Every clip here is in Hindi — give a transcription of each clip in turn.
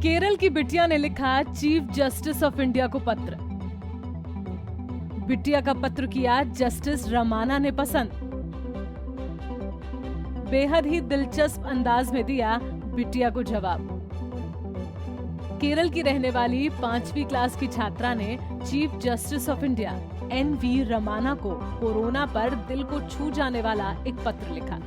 केरल की बिटिया ने लिखा चीफ जस्टिस ऑफ इंडिया को पत्र। बिटिया का पत्र किया जस्टिस रमाना ने पसंद। बेहद ही दिलचस्प अंदाज में दिया बिटिया को जवाब। केरल की रहने वाली 5वीं क्लास की छात्रा ने chief justice of India N V. Ramana को कोरोना पर दिल को छू जाने वाला एक पत्र लिखा।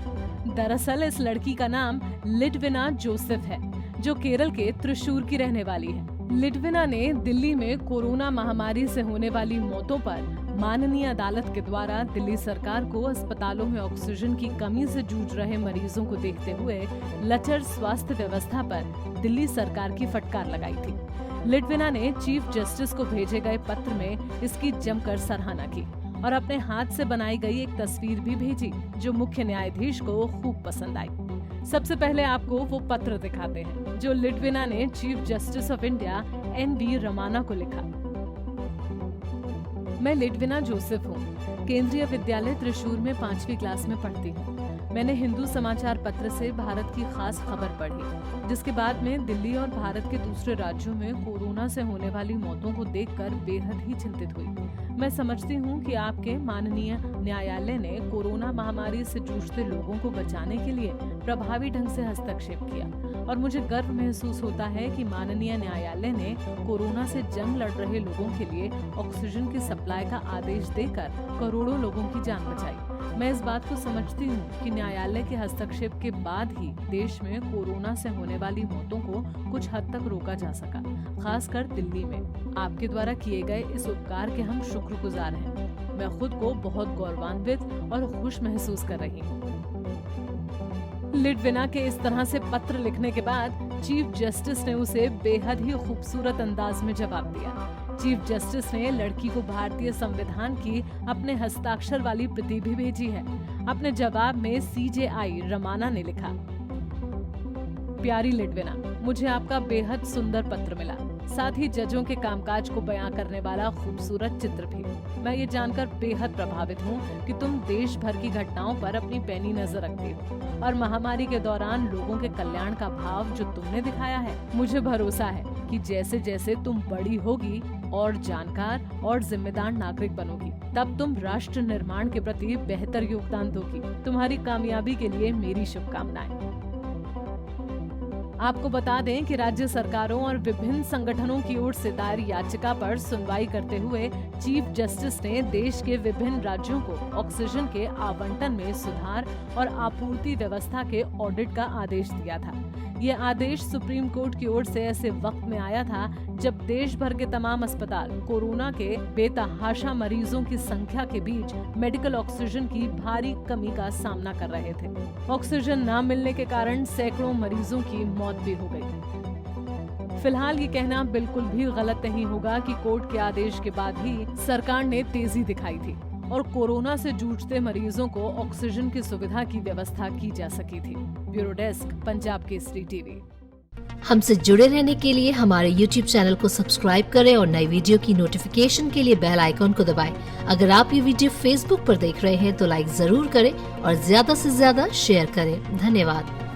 दरअसल इस लड़की का नाम लिडविना जोसेफ है, जो केरल के त्रिशूर की रहने वाली है। लिडविना ने दिल्ली में कोरोना महामारी से होने वाली मौतों पर माननीय अदालत के द्वारा दिल्ली सरकार को अस्पतालों में ऑक्सीजन की कमी से जूझ रहे मरीजों को देखते हुए लचर स्वास्थ्य व्यवस्था पर दिल्ली सरकार की फटकार लगाई थी। लिडविना ने चीफ जस्टिस को भेजे गए पत्र में इसकी जमकर सराहना की और अपने हाथ से बनाई गई एक तस्वीर भी भेजी, जो मुख्य न्यायाधीश को खूब पसंद आई। सबसे पहले आपको वो पत्र दिखाते हैं जो लिडविना ने chief justice of India N V. Ramana को लिखा। मैं लिडविना जोसेफ हूँ। केंद्रीय विद्यालय त्रिशूर में 5वीं क्लास में पढ़ती हूँ। मैंने हिंदू समाचार पत्र से भारत की खास खबर पढ़ी, जिसके बाद में दिल्ली और भारत के दूसरे राज्यों में कोरोना से होने वाली मौतों को देखकर बेहद ही चिंतित हुई। मैं समझती हूँ कि आपके माननीय न्यायालय ने कोरोना महामारी से जूझते लोगों को बचाने के लिए प्रभावी ढंग से हस्तक्षेप किया और मुझे गर्व महसूस होता है कि माननीय न्यायालय ने कोरोना से जंग लड़ रहे लोगों के लिए ऑक्सीजन की सप्लाई का आदेश देकर करोड़ों लोगों की जान बचाई। मैं इस बात को समझती हूँ कि न्यायालय के हस्तक्षेप के बाद ही देश में कोरोना से होने वाली मौतों को कुछ हद तक रोका जा सका, खासकर दिल्ली में। आपके द्वारा किए गए इस उपकार के हम शुक्रगुजार हैं। मैं खुद को बहुत गौरवान्वित और खुश महसूस कर रही हूँ। लिडविना के इस तरह से पत्र लिखने के बाद चीफ जस्टिस ने उसे बेहद ही खूबसूरत अंदाज में जवाब दिया। चीफ जस्टिस ने लड़की को भारतीय संविधान की अपने हस्ताक्षर वाली प्रति भी भेजी है। अपने जवाब में सीजेआई रमाना ने लिखा, प्यारी लिडविना, मुझे आपका बेहद सुंदर पत्र मिला, साथ ही जजों के कामकाज को बयां करने वाला खूबसूरत चित्र भी। मैं ये जानकर बेहद प्रभावित हूँ कि तुम देश भर की घटनाओं पर अपनी पैनी नजर रखते हो और महामारी के दौरान लोगों के कल्याण का भाव जो तुमने दिखाया है, मुझे भरोसा है कि जैसे जैसे तुम बड़ी होगी और जानकार और जिम्मेदार नागरिक बनोगी, तब तुम राष्ट्र निर्माण के प्रति बेहतर योगदान दोगी। तुम्हारी कामयाबी के लिए मेरी शुभकामनाएं। आपको बता दें कि राज्य सरकारों और विभिन्न संगठनों की ओर से दायर याचिका पर सुनवाई करते हुए चीफ जस्टिस ने देश के विभिन्न राज्यों को ऑक्सीजन के आवंटन में सुधार और आपूर्ति व्यवस्था के ऑडिट का आदेश दिया था। ये आदेश सुप्रीम कोर्ट की ओर से ऐसे वक्त में आया था जब देश भर के तमाम अस्पताल कोरोना के बेतहाशा मरीजों की संख्या के बीच मेडिकल ऑक्सीजन की भारी कमी का सामना कर रहे थे। ऑक्सीजन न मिलने के कारण सैकड़ों मरीजों की मौत भी हो गई। फिलहाल ये कहना बिल्कुल भी गलत नहीं होगा कि कोर्ट के आदेश के बाद ही सरकार ने तेजी दिखाई थी और कोरोना से जूझते मरीजों को ऑक्सीजन की सुविधा की व्यवस्था की जा सकी थी। Bureau desk, Punjab Kesari TV. हमसे जुड़े रहने के लिए हमारे YouTube चैनल को सब्सक्राइब करें और नई वीडियो की नोटिफिकेशन के लिए बेल आइकॉन को दबाएं। अगर आप ये वीडियो Facebook पर देख रहे हैं तो लाइक जरूर करें और ज्यादा से ज्यादा शेयर करें। धन्यवाद।